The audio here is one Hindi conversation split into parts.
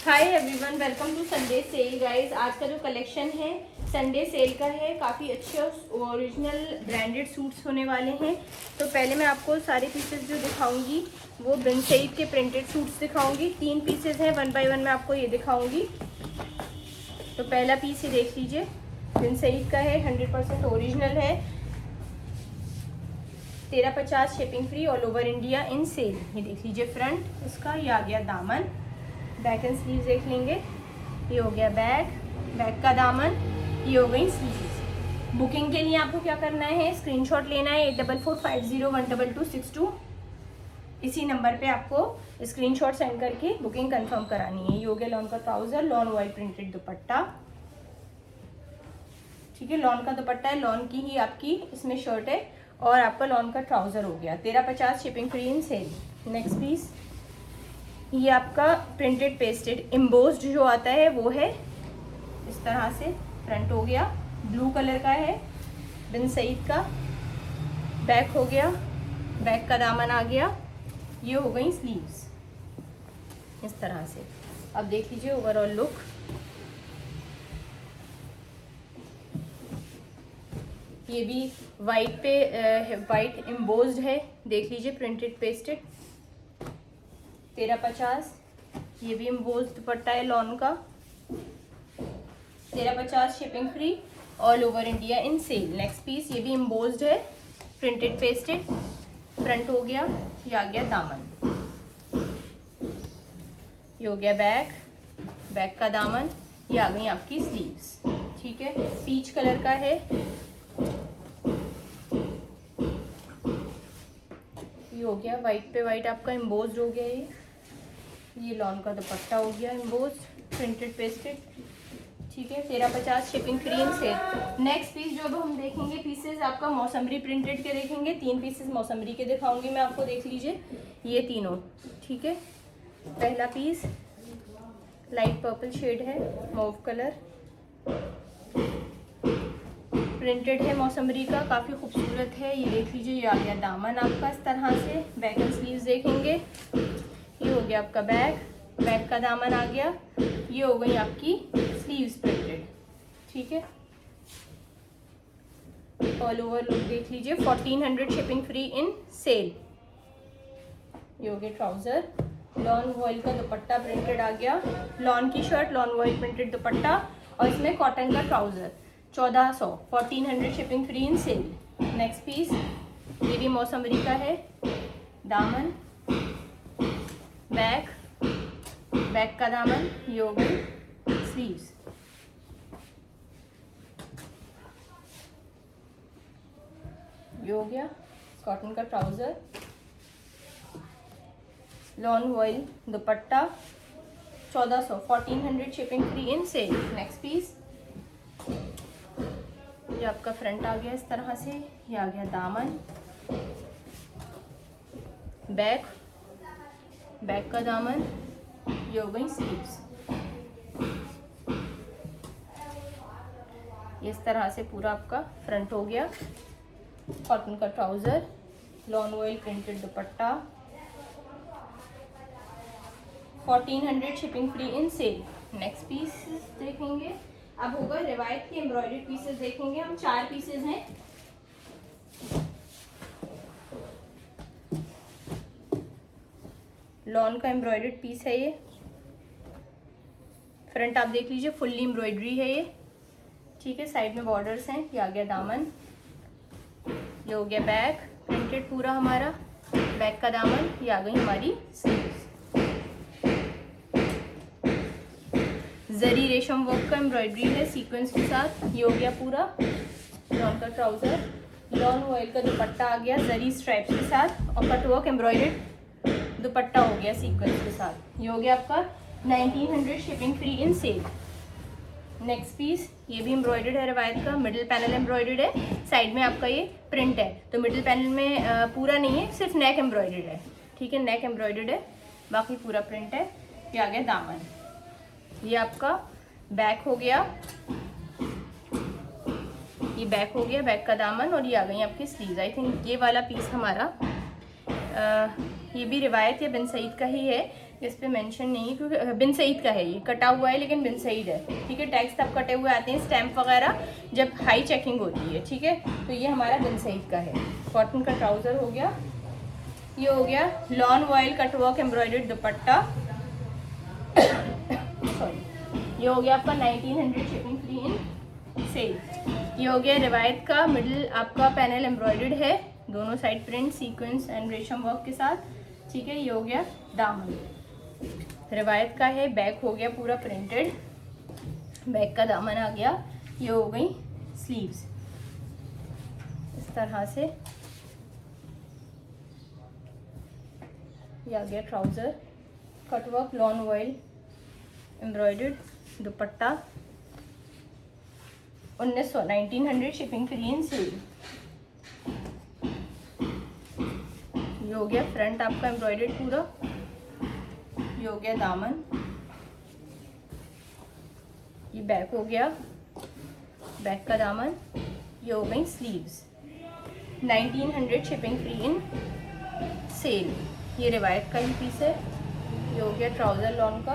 Hi everyone, welcome to Sunday sale guys. आज का जो कलेक्शन है संडे सेल का है, काफ़ी अच्छे ओरिजिनल ब्रांडेड सूट्स होने वाले हैं। तो पहले मैं आपको सारे पीसेस जो दिखाऊंगी वो बिन सईद के प्रिंटेड सूट्स दिखाऊंगी। 3 पीसेस हैं, 1 बाय 1 मैं आपको ये दिखाऊंगी। तो पहला पीस ये देख लीजिए, बिन सईद का है, 100% ओरिजिनल है, 1350 shipping free all over India in sale. ये देख लीजिए फ्रंट इसका, ये आ गया दामन, बैक एंड स्लीव देख लेंगे, ये हो गया बैक का दामन, ये हो गई स्लीव्स। बुकिंग के लिए आपको क्या करना है, स्क्रीनशॉट लेना है 8450122262। इसी नंबर पे आपको स्क्रीनशॉट सेंड करके बुकिंग कंफर्म करानी है। ये हो गया लॉन का ट्राउजर, लॉन वॉइल प्रिंटेड दुपट्टा, ठीक है, लॉन का दुपट्टा है, लॉन की ही आपकी इसमें शर्ट है और आपका लॉन का ट्राउजर हो गया। 1350 shipping free in sale. Next piece ये आपका प्रिंटेड पेस्टेड एम्बोस्ड जो आता है वो है इस तरह से, फ्रंट हो गया, ब्लू कलर का है, बिन सईद का, बैक हो गया, बैक का दामन आ गया, ये हो गई स्लीव्स इस तरह से। अब देख लीजिए ओवरऑल लुक। ये भी वाइट पे वाइट एम्बोस्ड है, देख लीजिए, प्रिंटेड पेस्टेड 1350। ये भी एम्बोस्ड दुपट्टा है लॉन का, 1350 shipping free all over India in sale. Next piece ये भी एम्बोस्ड है, प्रिंटेड पेस्टेड, फ्रंट हो गया, ये आ गया दामन, ये हो गया बैक का दामन, ये आ गई आपकी स्लीव्स, ठीक है, पीच कलर का है, ये हो गया वाइट पे वाइट आपका एम्बोस्ड हो गया। ये लॉन का दुपट्टा हो गया एम्बोस्ड, प्रिंटेड पेस्टेड, ठीक है, 1350 shipping free in sale. Next piece जो अब हम देखेंगे पीसेस आपका मौसमरी प्रिंटेड के देखेंगे। 3 पीसेस मौसमरी के दिखाऊंगी मैं आपको, देख लीजिए ये तीनों, ठीक है। पहला पीस लाइट पर्पल शेड है, मॉव कलर, प्रिंटेड है मौसमरी का, काफ़ी खूबसूरत है। ये देख लीजिए, ये आ गया दामन आपका इस तरह से, बैक एंड स्लीव्स देखेंगे, ये हो गया आपका बैक का दामन आ गया, ये हो गई आपकी स्लीव्स प्रिंटेड, ठीक है। ऑल ओवर लुक देख लीजिए, 1400 शिपिंग फ्री इन सेल। ये हो गया ट्राउजर, लॉन वॉइल का दुपट्टा प्रिंटेड आ गया, लॉन की shirt, lawn voile printed dupatta और इसमें कॉटन का trouser, 1400, 1400 shipping free in sale. Next piece ये भी मौसमरी का है, दामन, बैक का दामन, ये हो गई स्लीव्स, ये हो गया कॉटन का trouser, lawn voile dupatta, 1400, 1400 shipping free in sale. Next piece ये आपका फ्रंट आ गया इस तरह से, ये आ गया दामन, बैक का दामन, ये हो गई स्लीव्स, इस तरह से पूरा आपका फ्रंट हो गया, कॉटन का trouser, lawn voile printed dupatta, 1400 shipping free in sale. Next piece देखेंगे, अब होगा रिवायत के एम्ब्रॉयडर्ड पीसेस देखेंगे हम। 4 पीसेस हैं, लॉन का एम्ब्रॉयडर्ड पीस है ये, फ्रंट आप देख लीजिए फुल्ली एम्ब्रॉयडरी है ये, ठीक है, साइड में बॉर्डर्स हैं, ये आ गया दामन, ये हो गया बैक प्रिंटेड पूरा हमारा, बैक का दामन, ये आ गई हमारी स्लीव्स। जरी रेशम वर्क का एम्ब्रॉयडरी है सीक्वेंस के साथ, ये हो गया पूरा लॉन का ट्राउजर, लॉन वॉइल का दुपट्टा आ गया जरी स्ट्राइप्स के साथ और कटवर्क एम्ब्रॉयडर्ड दुपट्टा हो गया सीक्वेंस के साथ, ये हो गया आपका 1900 shipping free in sale. Next piece ये भी एम्ब्रॉयडर्ड है रिवायत का, मिडिल पैनल एम्ब्रॉयडर्ड है, साइड में आपका ये प्रिंट है, तो मिडिल पैनल में पूरा नहीं है, सिर्फ नेक एम्ब्रॉयडर्ड है, ठीक है, नेक एम्ब्रॉयडर्ड है, बाकी पूरा प्रिंट है। ये आ गया दामन, ये आपका बैक हो गया, ये बैक हो गया, बैक का दामन, और ये आ गई आपकी स्लीव्स। आई थिंक ये वाला पीस हमारा ये भी रिवायत या बिन सईद का ही है, इस पे मेंशन नहीं है क्योंकि बिन सईद का है, ये कटा हुआ है लेकिन बिन सईद है, ठीक है। टैग्स तब कटे हुए आते हैं स्टैम्प वगैरह जब हाई चेकिंग होती है, ठीक है। तो ये हमारा बिन सईद का है। कॉटन का ट्राउज़र हो गया, ये हो गया लॉन वॉयल कटवर्क एम्ब्रॉयडर्ड दुपट्टा सॉरी, ये हो गया आपका 1900 शिपिंग फ्री इन सेल। ये हो गया रिवायत का, मिडिल आपका पैनल एम्ब्रॉयडर्ड है, दोनों साइड प्रिंट सीक्वेंस एंड रेशम वर्क के साथ, ठीक है। ये हो गया दामन, रिवायत का है। बैक हो गया पूरा प्रिंटेड, बैक का दामन आ गया। ये हो गई स्लीव्स इस तरह से, ये आ गया trouser cutwork lawn voile embroidered dupatta 1900 shipping free in sale. ये हो गया फ्रंट आपका एम्ब्रॉयडर्ड पूरा, ये हो गया दामन, ये बैक हो गया, बैक का दामन। ये हो गई sleeves 1900 shipping free in sale. ये रिवायत का ही पीस है। ये हो गया ट्राउज़र लॉन का,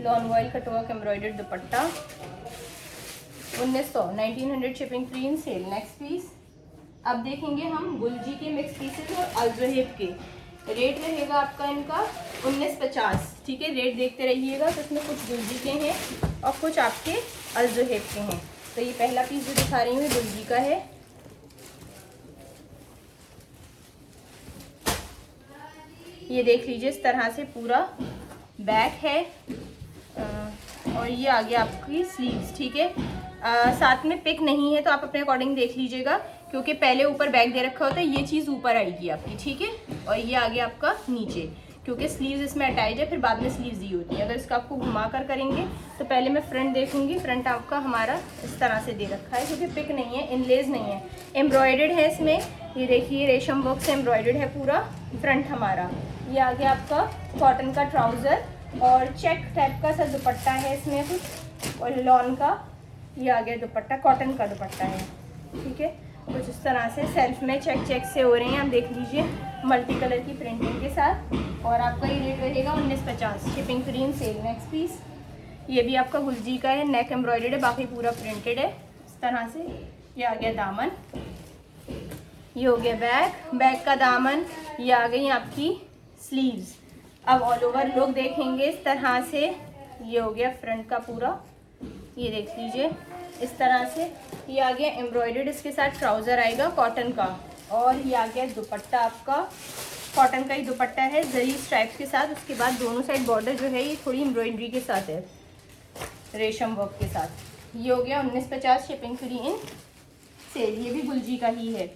lawn voile cutwork embroidered dupatta 1900 shipping free in sale. Next piece अब देखेंगे हम गुलजी के मिक्स पीसेस और अलजोहेब के। रेट रहेगा आपका इनका 1950, ठीक है। रेट देखते रहिएगा। तो इसमें कुछ गुलजी के हैं और कुछ आपके अलजोहेब के हैं। तो ये पहला पीस जो दिखा रही हूँ गुलजी का है। ये देख लीजिए इस तरह से पूरा बैक है और ये आ गया आपकी स्लीव्स, ठीक है। साथ में पिक नहीं है तो आप अपने अकॉर्डिंग देख लीजिएगा, क्योंकि पहले ऊपर बैग दे रखा होता है, ये चीज़ ऊपर आएगी आपकी, ठीक है। और ये आ गया आपका नीचे, क्योंकि स्लीव्स इसमें अटैच है, फिर बाद में स्लीव्स दी होती है। अगर इसका आपको घुमा कर करेंगे तो पहले मैं फ्रंट देखूंगी। फ्रंट आपका हमारा इस तरह से दे रखा है, क्योंकि पिक नहीं है, इनलेज नहीं है, एम्ब्रॉयडर्ड है इसमें। ये देखिए रेशम वर्क से एम्ब्रॉयडर्ड है पूरा फ्रंट हमारा। ये आ गया आपका कॉटन का ट्राउज़र और चेक टाइप का सा दुपट्टा है इसमें कुछ, और लॉन का ये आ गया दुपट्टा, कॉटन का दुपट्टा है, ठीक है। कुछ इस तरह से सेल्फ में चेक चेक से हो रहे हैं, आप देख लीजिए मल्टी कलर की प्रिंटिंग के साथ। और आपका ये रेट रहेगा 1950 shipping free in sale. Next piece ये भी आपका गुलजी का है, नेक एम्ब्रॉयडर्ड है, बाकी पूरा प्रिंटेड है इस तरह से। ये आ गया दामन, ये हो गया बैक, बैक का दामन, ये आ गई आपकी स्लीव्स। अब ऑल ओवर लुक देखेंगे इस तरह से। ये हो गया फ्रंट का पूरा, ये देख लीजिए इस तरह से। ये आ गया एम्ब्रॉयडर्ड, इसके साथ ट्राउज़र आएगा कॉटन का। और ये आ गया दुपट्टा आपका, कॉटन का ही दुपट्टा है जरी स्ट्राइप्स के साथ। उसके बाद दोनों साइड बॉर्डर जो है ये थोड़ी एम्ब्रॉयडरी के साथ है, रेशम वर्क के साथ। ये हो गया 1950 शिपिंग फ्री इन सेल। ये भी गुलजी का ही है।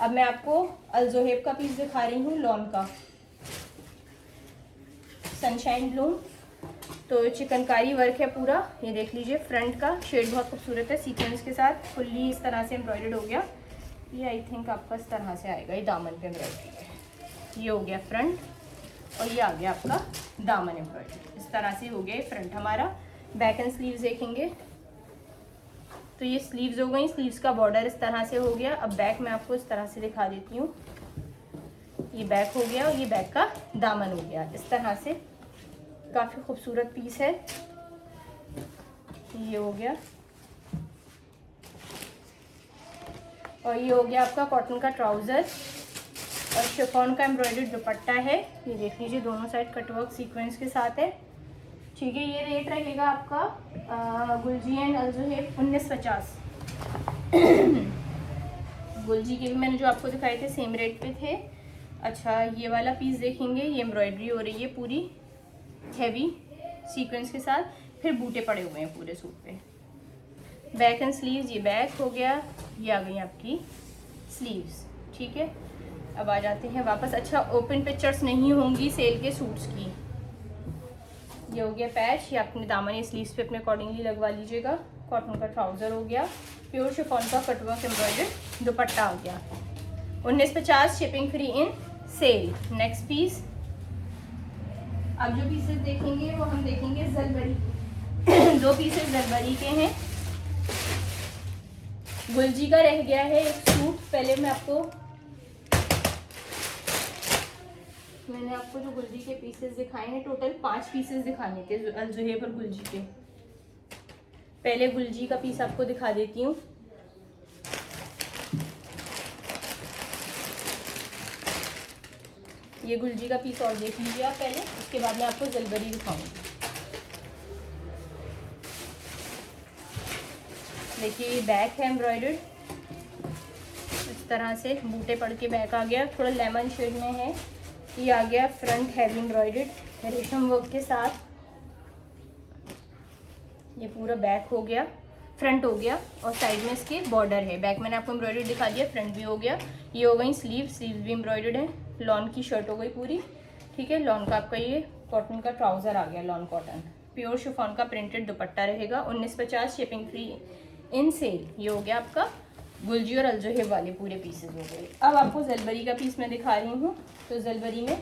अब मैं आपको अलजोहेब का पीस दिखा रही हूँ, लॉन का सनशाइन ब्लू। तो चिकनकारी वर्क है पूरा, ये देख लीजिए फ्रंट का शेड बहुत खूबसूरत है, सीक्वेंस के साथ फुल्ली इस तरह से एम्ब्रॉयडर्ड हो गया। ये आई थिंक आपका इस तरह से आएगा, ये दामन पे एम्ब्रॉयडरी है। ये हो गया फ्रंट और ये आ गया आपका दामन एम्ब्रॉयडरी, इस तरह से हो गया फ्रंट हमारा। बैक एंड स्लीव्स देखेंगे तो ये स्लीव्स हो गई, स्लीव्स का बॉर्डर इस तरह से हो गया। अब बैक मैं आपको इस तरह से दिखा देती हूँ। ये बैक हो गया और ये बैक का दामन हो गया इस तरह से। काफ़ी खूबसूरत पीस है, ये हो गया। और ये हो गया आपका कॉटन का ट्राउज़र और शिफॉन का एम्ब्रॉयडर्ड दुपट्टा है। ये देख लीजिए दोनों साइड कटवर्क सीक्वेंस के साथ है, ठीक है। ये रेट रहेगा आपका गुलजी एंड अलजोहेब 1950। गुलजी के भी मैंने जो आपको दिखाए थे सेम रेट पे थे। अच्छा ये वाला पीस देखेंगे, ये एम्ब्रॉयडरी हो रही है पूरी हैवी सीक्वेंस के साथ, फिर बूटे पड़े हुए हैं पूरे सूट पे। बैक एंड स्लीव्स, ये बैक हो गया, ये आ गई आपकी स्लीव्स, ठीक है। अब आ जाते हैं वापस। अच्छा ओपन पिक्चर्स नहीं होंगी सेल के सूट्स की। ये हो गया पैच, ये अपने दामन या स्लीव्स पे अपने अकॉर्डिंगली लगवा लीजिएगा। कॉटन का ट्राउज़र हो गया, प्योर शिफॉन का कटवर्क एम्ब्रॉयडर्ड दुपट्टा हो गया 1950 shipping free in sale. Next piece अब जो पीसेस देखेंगे वो हम देखेंगे जलबरी। दो पीसेस जलबरी के हैं। गुलजी का रह गया है एक सूट, पहले मैं आपको मैंने आपको जो गुलजी के पीसेस दिखाए हैं, टोटल 5 पीसेस दिखाने थे अलजुहेब और गुलजी के। पहले गुलजी का पीस आपको दिखा देती हूँ। ये गुलजी का पीस और देख लीजिए आप पहले, उसके बाद मैं आपको जलबरी दिखाऊंगी। देखिए ये बैक है एम्ब्रॉयडर्ड, इस तरह से बूटे पड़ के बैक आ गया, थोड़ा लेमन शेड में है। ये आ गया फ्रंट हैवी एम्ब्रॉयडर्ड रेशम वर्क के साथ। ये पूरा बैक हो गया, फ्रंट हो गया और साइड में इसके बॉर्डर है। बैक मैंने आपको एम्ब्रॉयडर्ड दिखा दिया, फ्रंट भी हो गया। ये हो गई स्लीव्स भी एम्ब्रॉयडर्ड है। लॉन की शर्ट हो गई पूरी, ठीक है। लॉन का आपका ये कॉटन का ट्राउजर आ गया, लॉन कॉटन प्योर शिफॉन का प्रिंटेड दुपट्टा रहेगा। 1950 शिपिंग फ्री इन सेल। ये हो गया आपका गुलजी और अलजुहेब वाले पूरे पीसेस हो गए। अब आपको जलबरी का पीस मैं दिखा रही हूँ। तो जलबरी में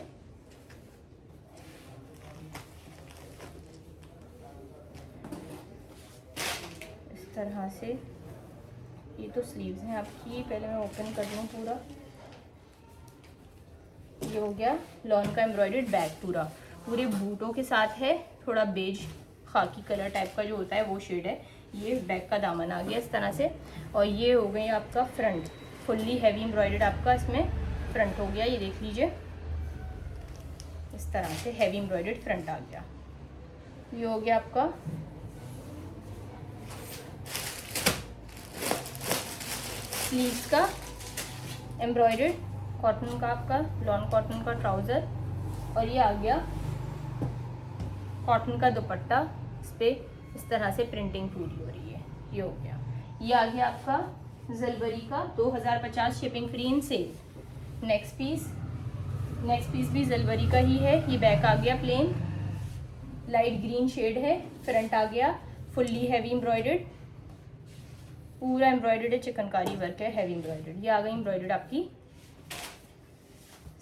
इस तरह से, ये तो स्लीव्स हैं आपकी, पहले मैं ओपन कर दूँ पूरा। ये हो गया लॉन का एम्ब्रॉयडर्ड बैग, पूरे बूटों के साथ है। थोड़ा बेज खाकी कलर टाइप का जो होता है वो शेड है। ये बैक का दामन आ गया इस तरह से। और ये हो गई आपका फ्रंट, फुल्ली हैवी एम्ब्रॉयडर्ड आपका इसमें फ्रंट हो गया। ये देख लीजिए इस तरह से हैवी एम्ब्रॉयडर्ड फ्रंट आ गया। ये हो गया आपका स्लीव्स का एम्ब्रॉयडर्ड कॉटन का आपका लॉन कॉटन का ट्राउज़र। और ये आ गया कॉटन का दुपट्टा, इस पर इस तरह से प्रिंटिंग पूरी हो रही है। ये हो गया। ये आ गया आपका जलबरी का 2050 shipping free in sale. Next piece भी जलबरी का ही है। ये बैक आ गया प्लेन, लाइट ग्रीन शेड है। फ्रंट आ गया फुल्ली हैवी एम्ब्रॉयडर्ड, पूरा एम्ब्रॉयडर्ड है, चिकनकारी वर्क है, हैवी एम्ब्रॉयडर्ड। ये आ गई एम्ब्रॉयडर्ड आपकी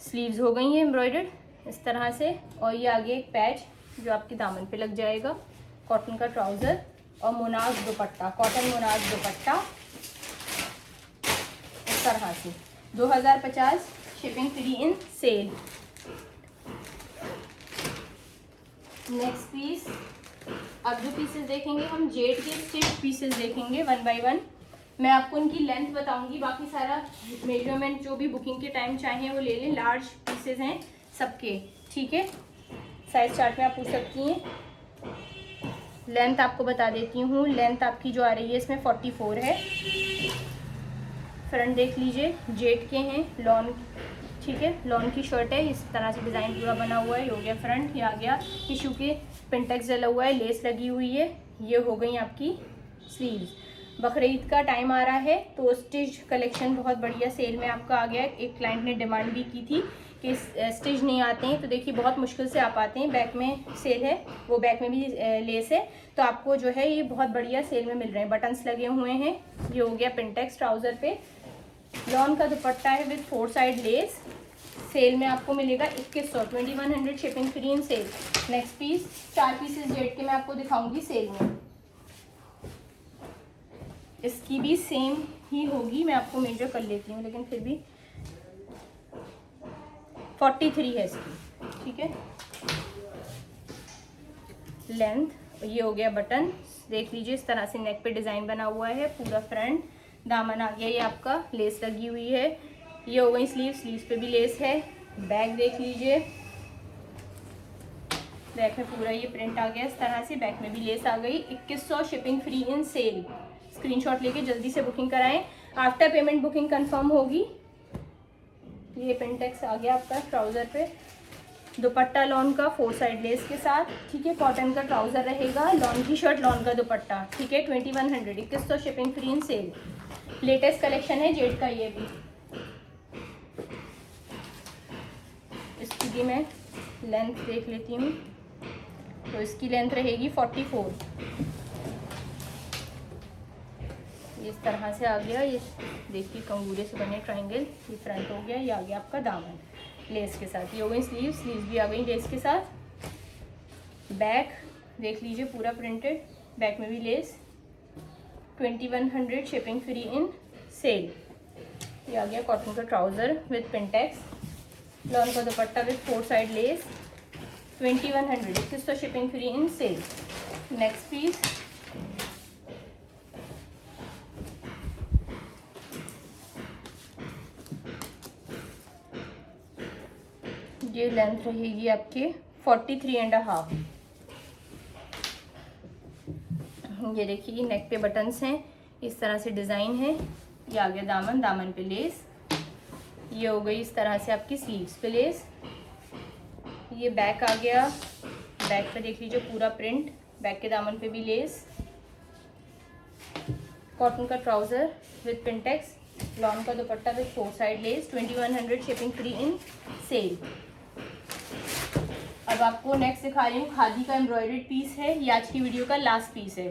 स्लीव्स हो गई हैं एम्ब्रॉयडर्ड इस तरह से। और ये आ गया एक पैच जो आपके दामन पे लग जाएगा, कॉटन का ट्राउज़र और मोनाज दुपट्टा, कॉटन मोनाज दुपट्टा इस तरह से। 2050 shipping free in sale. Next piece, अब जो पीसेस देखेंगे हम जेड के स्टिच पीसेस देखेंगे 1 बाय 1। मैं आपको इनकी लेंथ बताऊंगी, बाकी सारा मेजरमेंट जो भी बुकिंग के टाइम चाहें वो ले लें। लार्ज पीसेस हैं सबके, ठीक है। साइज चार्ट में आप पूछ सकती हैं। लेंथ आपको बता देती हूँ, लेंथ आपकी जो आ रही है इसमें 44 है। फ्रंट देख लीजिए, जेड के हैं, लॉन, ठीक है, लॉन की शर्ट है, इस तरह से डिज़ाइन पूरा बना हुआ है। हो गया फ्रंट। ये आ गया टिशू के पिंटेक्स डला हुआ है, लेस लगी हुई है। ये हो गई आपकी स्लीव्स। बकरीद का टाइम आ रहा है तो स्टिच कलेक्शन बहुत बढ़िया सेल में आपका आ गया है। एक क्लाइंट ने डिमांड भी की थी कि स्टिच नहीं आते हैं, तो देखिए बहुत मुश्किल से आ पाते हैं। बैक में सेल है, वो बैक में भी लेस है, तो आपको जो है ये बहुत बढ़िया सेल में मिल रहे हैं। बटन्स लगे हुए हैं। ये हो गया पिंटेक्स ट्राउज़र पे, लॉन का दुपट्टा है विद 4 साइड लेस। सेल में आपको मिलेगा 2100, 2100 shipping free in sale. Next piece, 4 pieces जेड के मैं आपको दिखाऊंगी सेल में। इसकी भी सेम ही होगी, मैं आपको मेजर कर लेती हूँ, लेकिन फिर भी 43 है इसकी, ठीक है लेंथ। ये हो गया बटन, देख लीजिए इस तरह से नेक पे डिज़ाइन बना हुआ है, पूरा फ्रंट। दामन आ गया ये आपका, लेस लगी हुई है। ये हो गई स्लीव्स पे भी लेस है। बैक देख लीजिए, बैक में पूरा ये प्रिंट आ गया इस तरह से, बैक में भी लेस आ गई। 2100 shipping free in sale. Screenshot लेके जल्दी से बुकिंग कराएं, आफ्टर पेमेंट बुकिंग कंफर्म होगी। ये पिंटेक्स आ गया आपका ट्राउज़र पे, दुपट्टा लॉन का 4 साइड लेस के साथ, ठीक है। कॉटन का ट्राउज़र रहेगा, लॉन की शर्ट, लॉन का दुपट्टा, ठीक है। 2100, 2100 shipping free in sale. Latest collection है जेड का ये भी। इसकी भी मैं लेंथ देख लेती हूँ, तो इसकी लेंथ रहेगी 44। इस तरह से आ गया, ये देखिए कंगूरे से बने ट्रायंगल। ये फ्रंट हो गया, ये आ गया आपका दामन लेस के साथ। ये हो गई स्लीव्स भी आ गई लेस के साथ। बैक देख लीजिए पूरा प्रिंटेड, बैक में भी lace. 2100 shipping free in sale. ये आ गया कॉटन का ट्राउज़र विद पिंटेक्स। लॉन का dupatta with 4 side lace 2100, 2100 shipping free in sale. Next piece, ये लेंथ रहेगी आपके 43.5। ये देखिए नेक पे बटन्स हैं, इस तरह से डिज़ाइन है। ये आ गया दामन, दामन पे लेस। ये हो गई इस तरह से आपकी स्लीव्स पे लेस। ये बैक आ गया, बैक पे देख लीजिए पूरा प्रिंट, बैक के दामन पे भी लेस। कॉटन का ट्राउज़र विद पिंटेक्स, लॉन का dupatta with 4 side lace 2100 shipping free in sale. अब आपको नेक्स्ट दिखा रही हूँ, खादी का एम्ब्रॉयडर्ड पीस है। ये आज की वीडियो का लास्ट पीस है,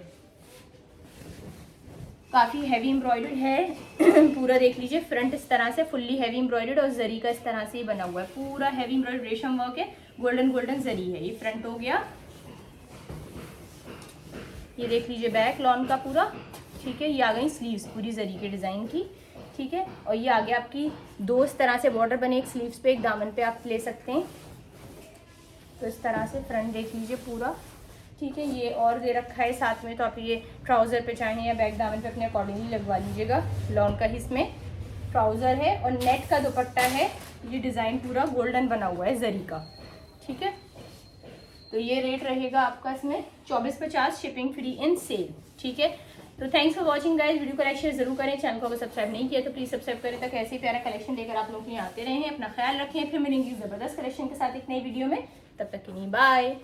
काफ़ी हैवी एम्ब्रॉयडर्ड है। पूरा देख लीजिए, फ्रंट इस तरह से फुल्ली हैवी एम्ब्रॉयडर्ड और जरी का इस तरह से ही बना हुआ है। पूरा हैवी एम्ब्रॉयडर्ड रेशम वर्क है, गोल्डन गोल्डन जरी है। ये फ्रंट हो गया। ये देख लीजिए बैक लॉन का पूरा, ठीक है। ये आ गई स्लीव्स पूरी जरी के डिज़ाइन की, ठीक है। और ये आ गया आपकी दो इस तरह से बॉर्डर बने, एक स्लीव्स पे एक दामन पे आप ले सकते हैं। तो इस तरह से फ्रंट देख लीजिए पूरा, ठीक है। ये और दे रखा है साथ में, तो आप ये ट्राउज़र पे चाहें या बैक दामन पे अपने अकॉर्डिंगली लगवा लीजिएगा। लॉन का ही इसमें ट्राउज़र है और नेट का दुपट्टा है। ये डिज़ाइन पूरा गोल्डन बना हुआ है जरी का, ठीक है। तो ये रेट रहेगा आपका इसमें 2450 शिपिंग फ्री इन सेल, ठीक है। तो thanks for watching guys. Video को लाइक शेयर जरूर करें, चैनल को अगर सब्सक्राइब नहीं किया तो प्लीज़ सब्सक्राइब करें, ताकि ऐसे प्यारा कलेक्शन लेकर आप लोग के लिए आते रहें। अपना ख्याल रखें, फिर मिलेंगे ज़बरदस्त कलेक्शन के साथ एक नई वीडियो में। तब तक के लिए बाय।